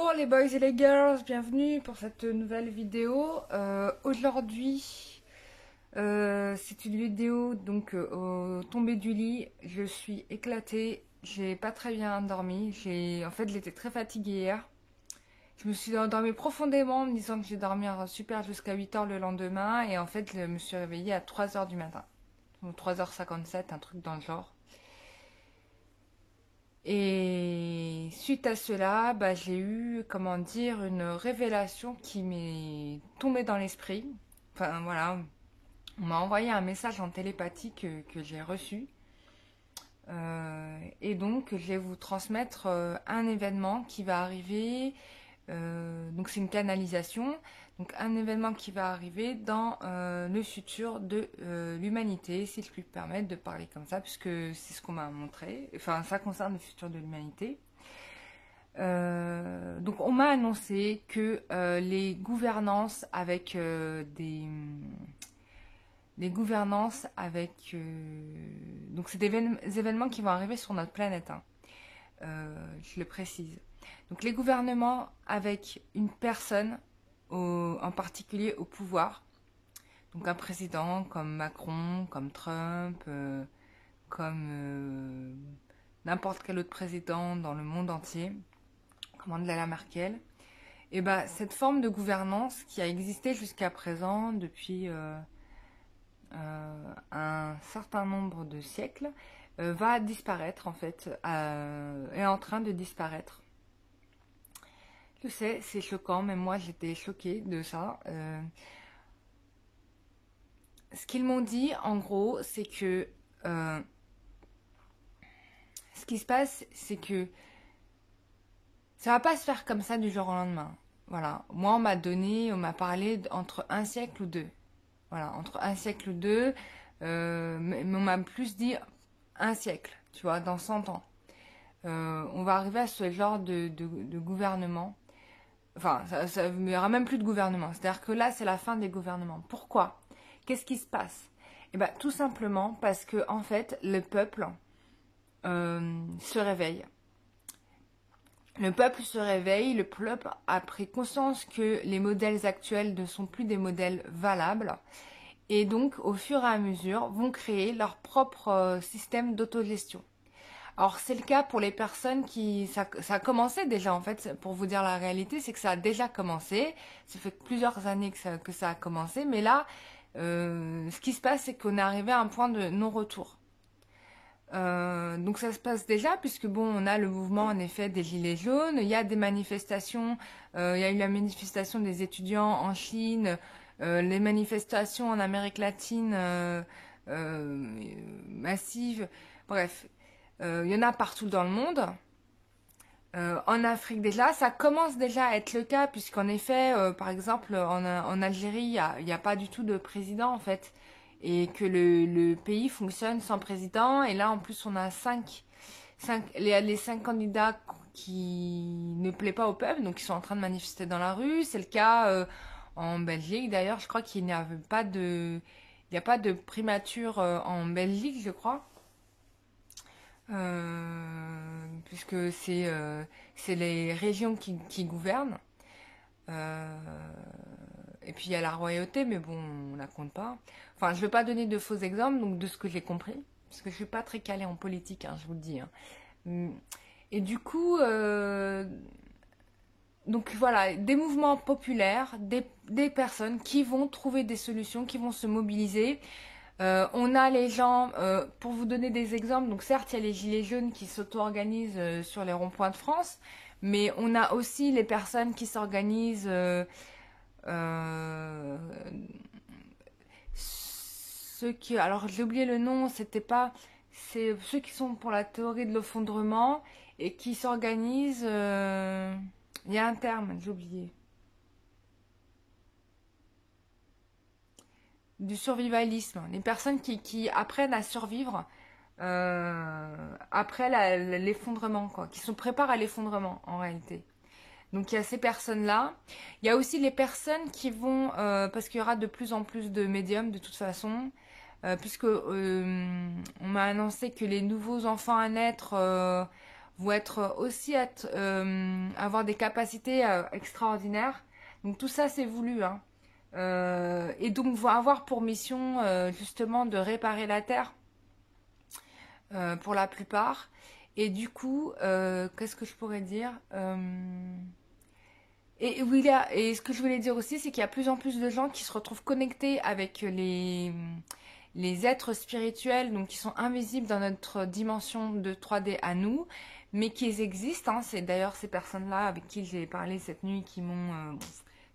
Bonjour les boys et les girls, bienvenue pour cette nouvelle vidéo. Aujourd'hui, c'est une vidéo donc au tombé du lit. Je suis éclatée, j'ai pas très bien dormi. J'étais très fatiguée hier. Je me suis endormie profondément en me disant que j'ai dormi super jusqu'à 8 heures le lendemain. Et en fait, je me suis réveillée à 3 heures du matin. Donc 3h57, un truc dans le genre. Et suite à cela, j'ai eu, comment dire, une révélation qui m'est tombée dans l'esprit. Enfin voilà, on m'a envoyé un message en télépathie que j'ai reçu. Et donc, je vais vous transmettre un événement qui va arriver. Donc, c'est une canalisation. Donc, un événement qui va arriver dans le futur de l'humanité, si je puis me permettre de parler comme ça, puisque c'est ce qu'on m'a montré. Enfin, ça concerne le futur de l'humanité. Donc, on m'a annoncé que les gouvernances avec donc c'est des événements qui vont arriver sur notre planète, hein. Je le précise. Donc les gouvernements avec une personne en particulier au pouvoir, donc un président comme Macron, comme Trump, comme n'importe quel autre président dans le monde entier, comme Angela Merkel. Et cette forme de gouvernance qui a existé jusqu'à présent depuis un certain nombre de siècles va disparaître en fait, est en train de disparaître. Je sais, c'est choquant, mais moi j'étais choquée de ça. Ce qu'ils m'ont dit en gros, c'est que ce qui se passe, c'est que ça va pas se faire comme ça du jour au lendemain. Voilà, moi on m'a parlé entre un siècle ou deux. Voilà, entre un siècle ou deux, mais on m'a plus dit un siècle, tu vois, dans 100 ans. On va arriver à ce genre de gouvernement. Enfin, il n'y aura même plus de gouvernement. C'est-à-dire que là, c'est la fin des gouvernements. Pourquoi? Qu'est-ce qui se passe? Eh bien, tout simplement parce que, en fait, le peuple se réveille. Le peuple se réveille, le peuple a pris conscience que les modèles actuels ne sont plus des modèles valables. Et donc, au fur et à mesure, vont créer leur propre système d'autogestion. Alors, c'est le cas pour les personnes qui... Ça a commencé déjà, en fait, pour vous dire la réalité, c'est que ça a déjà commencé. Ça fait plusieurs années que ça a commencé. Mais là, ce qui se passe, c'est qu'on est arrivé à un point de non-retour. Donc ça se passe déjà, puisque bon, on a le mouvement, en effet, des Gilets jaunes. Il y a des manifestations. Il y a eu la manifestation des étudiants en Chine. Les manifestations en Amérique latine massives. Bref, il y en a partout dans le monde. En Afrique déjà, ça commence déjà à être le cas, puisqu'en effet, par exemple, en Algérie, il n'y a pas du tout de président, en fait. Et que le pays fonctionne sans président. Et là, en plus, on a les 5 candidats qui ne plaisent pas au peuple, donc ils sont en train de manifester dans la rue. C'est le cas en Belgique, d'ailleurs. Je crois qu'il n'y a pas de primature en Belgique, je crois. Puisque c'est les régions qui gouvernent. Et puis il y a la royauté, mais bon, on la compte pas. Enfin, je ne veux pas donner de faux exemples, donc de ce que j'ai compris, parce que je suis pas très calée en politique, hein, je vous le dis, hein. Et du coup, donc voilà, des mouvements populaires, des personnes qui vont trouver des solutions, qui vont se mobiliser. On a les gens, pour vous donner des exemples, donc certes, il y a les gilets jaunes qui s'auto-organisent sur les ronds-points de France, mais on a aussi les personnes qui s'organisent, alors j'ai oublié le nom, c'est ceux qui sont pour la théorie de l'effondrement et qui s'organisent, il y a un terme, j'ai oublié. Du survivalisme, les personnes qui apprennent à survivre après l'effondrement, quoi, qui se préparent à l'effondrement en réalité. Donc il y a ces personnes-là. Il y a aussi les personnes qui vont, parce qu'il y aura de plus en plus de médiums de toute façon, puisque on m'a annoncé que les nouveaux enfants à naître vont être aussi avoir des capacités extraordinaires. Donc tout ça, c'est voulu, hein. Et donc vont avoir pour mission justement de réparer la Terre pour la plupart. Et du coup, qu'est-ce que je pourrais dire et ce que je voulais dire aussi, c'est qu'il y a plus en plus de gens qui se retrouvent connectés avec les êtres spirituels, donc qui sont invisibles dans notre dimension de 3D à nous, mais qui existent, hein. C'est d'ailleurs ces personnes-là avec qui j'ai parlé cette nuit qui m'ont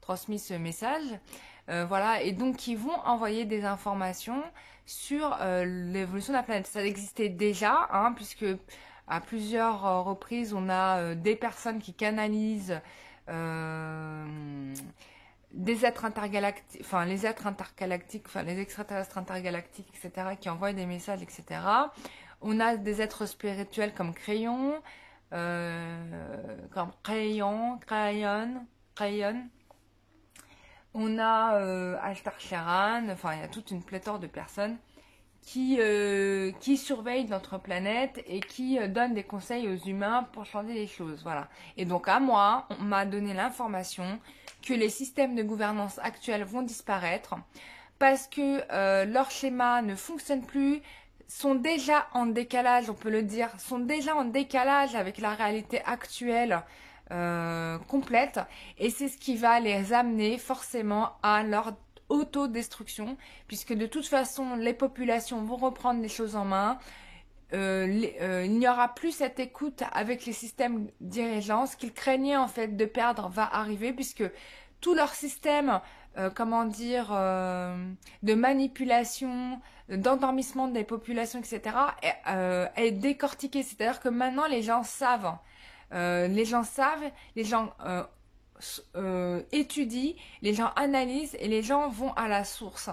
transmis ce message. Voilà, et donc qui vont envoyer des informations sur l'évolution de la planète. Ça existait déjà, hein, puisque à plusieurs reprises, on a des personnes qui canalisent euh, des êtres intergalactiques, enfin les êtres intergalactiques, enfin les extraterrestres intergalactiques, etc., qui envoient des messages, etc. On a des êtres spirituels comme Crayon, comme Crayon. On a Ashtar Sheran, enfin il y a toute une pléthore de personnes qui surveillent notre planète et qui donnent des conseils aux humains pour changer les choses. Voilà. Et donc à moi, on m'a donné l'information que les systèmes de gouvernance actuels vont disparaître parce que leurs schémas ne fonctionnent plus, sont déjà en décalage, on peut le dire, sont déjà en décalage avec la réalité actuelle complète, et c'est ce qui va les amener forcément à leur autodestruction, puisque de toute façon les populations vont reprendre les choses en main. Il n'y aura plus cette écoute avec les systèmes dirigeants. Ce qu'ils craignaient en fait de perdre va arriver, puisque tout leur système, comment dire, de manipulation, d'endormissement des populations, etc., est décortiqué. C'est-à-dire que maintenant les gens savent. Les gens étudient, les gens analysent et les gens vont à la source.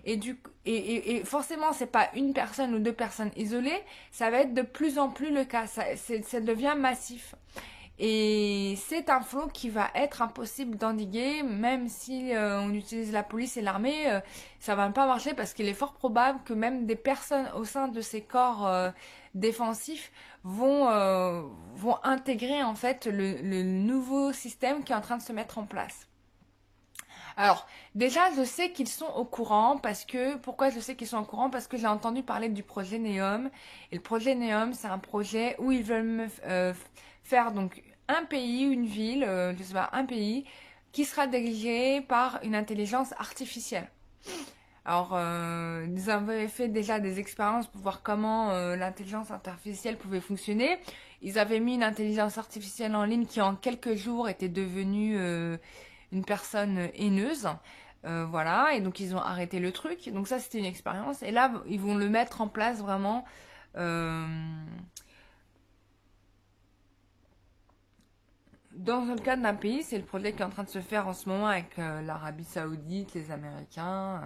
Et forcément, c'est pas une personne ou deux personnes isolées, ça va être de plus en plus le cas. Ça devient massif. Et c'est un flot qui va être impossible d'endiguer, même si on utilise la police et l'armée, ça va pas marcher parce qu'il est fort probable que même des personnes au sein de ces corps défensifs vont intégrer en fait le nouveau système qui est en train de se mettre en place. Alors, déjà, je sais qu'ils sont au courant pourquoi je sais qu'ils sont au courant? Parce que j'ai entendu parler du projet Neom. Et le projet Neom, c'est un projet où ils veulent faire donc un pays, une ville, je sais pas, un pays, qui sera dirigé par une intelligence artificielle. Alors, ils avaient fait déjà des expériences pour voir comment l'intelligence artificielle pouvait fonctionner. Ils avaient mis une intelligence artificielle en ligne qui, en quelques jours, était devenue une personne haineuse. Voilà, et donc ils ont arrêté le truc. Donc ça, c'était une expérience. Et là, ils vont le mettre en place vraiment dans le cadre d'un pays. C'est le projet qui est en train de se faire en ce moment avec l'Arabie Saoudite, les Américains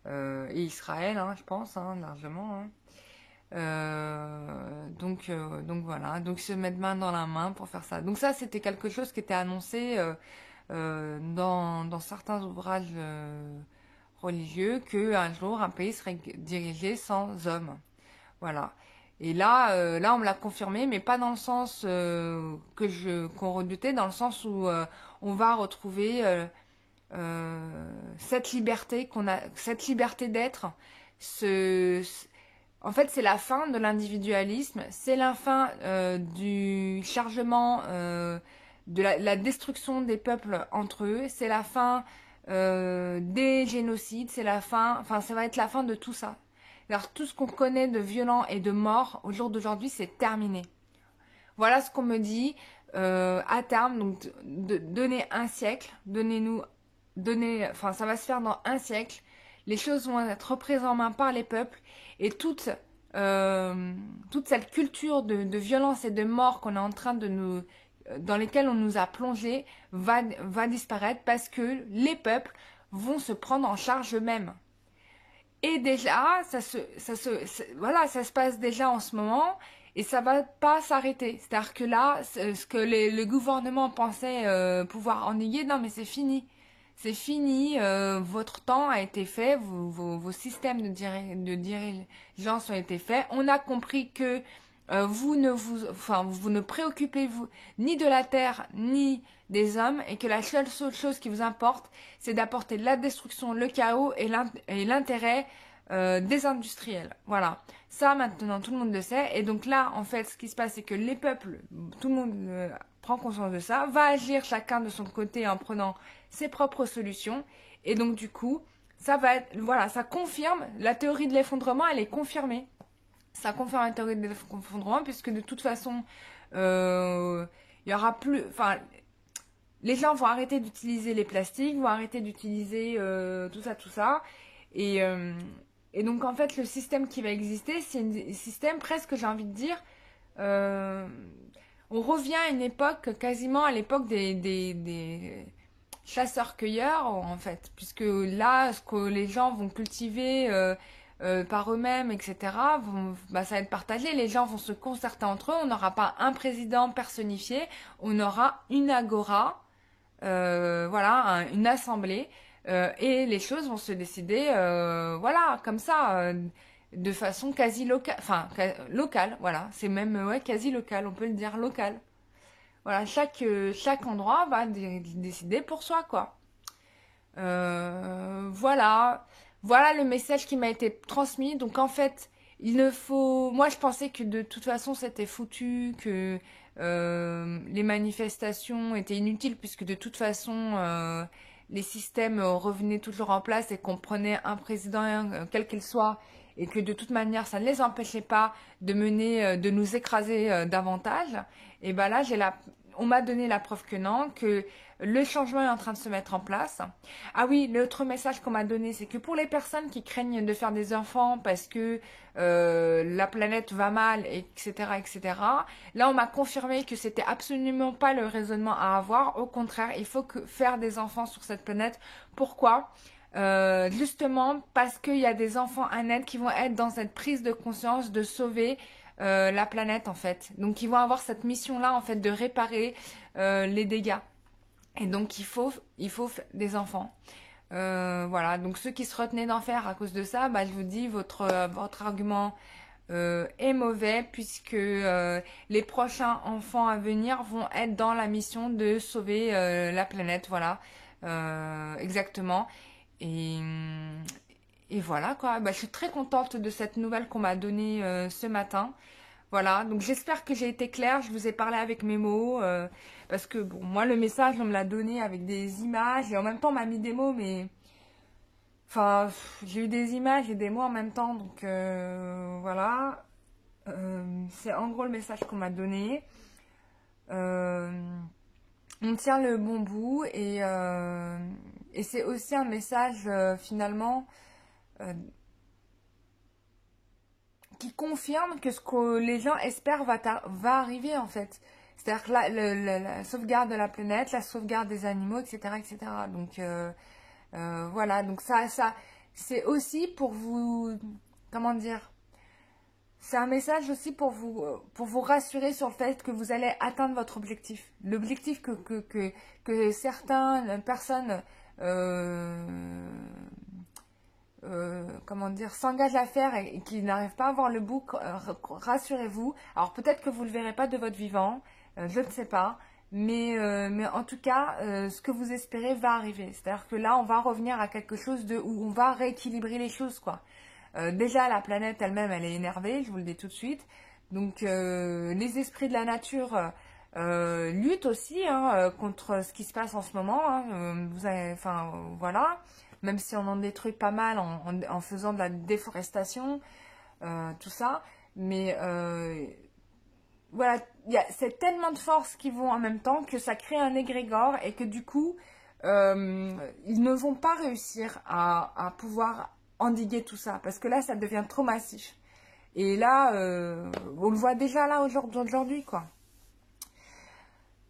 et Israël, hein, je pense, hein, largement. Hein. Donc voilà, donc se mettre main dans la main pour faire ça. Donc ça, c'était quelque chose qui était annoncé dans certains ouvrages religieux, que un jour un pays serait dirigé sans hommes. Voilà. Et là, on me l'a confirmé, mais pas dans le sens qu'on redoutait, dans le sens où on va retrouver cette liberté cette liberté d'être. En fait, c'est la fin de l'individualisme, c'est la fin du chargement, de la destruction des peuples entre eux, c'est la fin des génocides, enfin, ça va être la fin de tout ça. Alors, tout ce qu'on connaît de violent et de mort au jour d'aujourd'hui, c'est terminé. Voilà ce qu'on me dit. À terme, donc, donner un siècle, enfin, ça va se faire dans un siècle. Les choses vont être reprises en main par les peuples, et toute cette culture de violence et de mort qu'on est en train dans lesquelles on nous a plongé va disparaître, parce que les peuples vont se prendre en charge eux-mêmes. Et déjà, voilà, ça se passe déjà en ce moment, et ça va pas s'arrêter. C'est-à-dire que là, ce que le gouvernement pensait pouvoir endiguer, non mais c'est fini. C'est fini, votre temps a été fait, vos systèmes de dirigeance ont été faits. On a compris que vous ne préoccupez-vous ni de la terre ni des hommes et que la seule chose qui vous importe, c'est d'apporter la destruction, le chaos et l'intérêt des industriels. Voilà. Ça, maintenant, tout le monde le sait. Et donc là, en fait, ce qui se passe, c'est que les peuples, tout le monde prend conscience de ça, va agir chacun de son côté en prenant ses propres solutions. Et donc, du coup, ça va être, voilà, ça confirme, la théorie de l'effondrement, elle est confirmée. Ça confirme la théorie de l'effondrement, puisque de toute façon, il y aura plus, enfin, les gens vont arrêter d'utiliser les plastiques, vont arrêter d'utiliser tout ça. Et, euh, et donc, en fait, le système qui va exister, c'est un système presque, j'ai envie de dire, euh, on revient à une époque, quasiment à l'époque des chasseurs-cueilleurs, en fait. Puisque là, ce que les gens vont cultiver par eux-mêmes, etc., bah, ça va être partagé. Les gens vont se concerter entre eux. On n'aura pas un président personnifié. On aura une agora, voilà, une assemblée, et les choses vont se décider, voilà, comme ça, de façon quasi locale, enfin, locale, voilà, c'est même, ouais, quasi locale, on peut le dire local. Voilà, chaque endroit va décider pour soi, quoi. Voilà, voilà le message qui m'a été transmis. Donc en fait, il ne faut. Moi, je pensais que de toute façon, c'était foutu, que les manifestations étaient inutiles, puisque de toute façon, les systèmes revenaient toujours en place et qu'on prenait un président, quel qu'il soit, et que de toute manière, ça ne les empêchait pas de mener, de nous écraser davantage. Et ben là, on m'a donné la preuve que non, que le changement est en train de se mettre en place. Ah oui, l'autre message qu'on m'a donné, c'est que pour les personnes qui craignent de faire des enfants parce que la planète va mal, etc., etc., là, on m'a confirmé que c'était absolument pas le raisonnement à avoir. Au contraire, il faut faire des enfants sur cette planète. Pourquoi? Justement parce qu'il y a des enfants à naître qui vont être dans cette prise de conscience de sauver la planète, en fait. Donc, ils vont avoir cette mission-là, en fait, de réparer les dégâts. Et donc, il faut des enfants. Voilà, donc ceux qui se retenaient d'en faire à cause de ça, bah, je vous dis, votre argument est mauvais, puisque les prochains enfants à venir vont être dans la mission de sauver la planète, voilà, exactement. Et, et voilà, quoi. Bah, je suis très contente de cette nouvelle qu'on m'a donnée ce matin. Voilà, donc j'espère que j'ai été claire, je vous ai parlé avec mes mots, parce que bon, moi le message on me l'a donné avec des images et en même temps on m'a mis des mots, mais enfin j'ai eu des images et des mots en même temps, donc voilà. C'est en gros le message qu'on m'a donné. Euh, on tient le bon bout et c'est aussi un message finalement euh, qui confirme que ce que les gens espèrent va arriver en fait. C'est-à-dire que la sauvegarde de la planète, la sauvegarde des animaux, etc., etc. Donc voilà, donc ça, c'est aussi pour vous, comment dire, c'est un message aussi pour vous rassurer sur le fait que vous allez atteindre votre objectif. L'objectif que certaines personnes comment dire, s'engage à faire et qui n'arrive pas à voir le bout, rassurez-vous. Alors peut-être que vous ne le verrez pas de votre vivant, je ne sais pas, mais en tout cas, ce que vous espérez va arriver. C'est-à-dire que là, on va revenir à quelque chose où on va rééquilibrer les choses, quoi. Déjà, la planète elle-même, elle est énervée, je vous le dis tout de suite. Donc, les esprits de la nature luttent aussi hein, contre ce qui se passe en ce moment. Hein. Enfin, voilà. Même si on en détruit pas mal en faisant de la déforestation, tout ça. Mais voilà, c'est tellement de forces qui vont en même temps que ça crée un égrégore et que du coup, ils ne vont pas réussir à pouvoir endiguer tout ça. Parce que là, ça devient trop massif. Et là, on le voit déjà là aujourd'hui, quoi.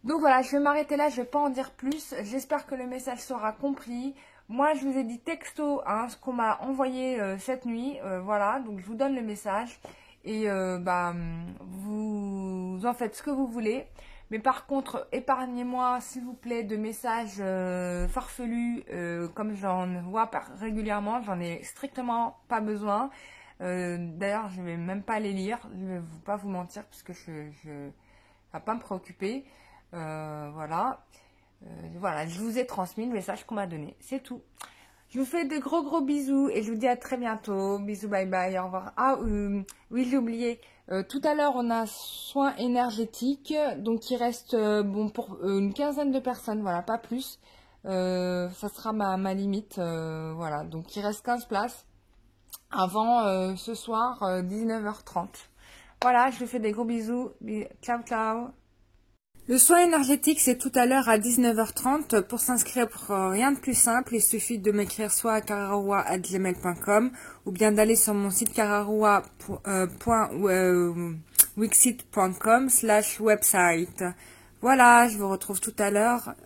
Donc voilà, je vais m'arrêter là, je ne vais pas en dire plus. J'espère que le message sera compris. Moi, je vous ai dit texto hein, ce qu'on m'a envoyé cette nuit. Voilà, donc je vous donne le message. Et bah, vous en faites ce que vous voulez. Mais par contre, épargnez-moi, s'il vous plaît, de messages farfelus, comme j'en vois régulièrement. J'en ai strictement pas besoin. D'ailleurs, je vais même pas les lire. Je vais pas vous mentir parce que je va pas me préoccuper. Voilà. Voilà, je vous ai transmis le message qu'on m'a donné. C'est tout. Je vous fais de gros bisous et je vous dis à très bientôt. Bisous, bye bye, au revoir. Ah, oui, j'ai oublié. Tout à l'heure, on a soins énergétiques. Donc, il reste bon pour une quinzaine de personnes. Voilà, pas plus. Ça sera ma limite. Voilà, donc il reste 15 places avant ce soir 19h30. Voilà, je vous fais des gros bisous. Ciao, ciao. Le soin énergétique, c'est tout à l'heure à 19h30. Pour s'inscrire, pour rien de plus simple, il suffit de m'écrire soit à kararoua@gmail.com ou bien d'aller sur mon site kararoua.wixit.com/website. Voilà, je vous retrouve tout à l'heure.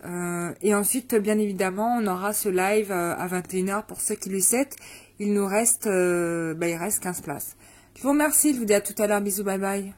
Et ensuite, bien évidemment, on aura ce live à 21h pour ceux qui le souhaitent. Il nous reste, il reste 15 places. Je vous remercie, je vous dis à tout à l'heure. Bisous, bye bye.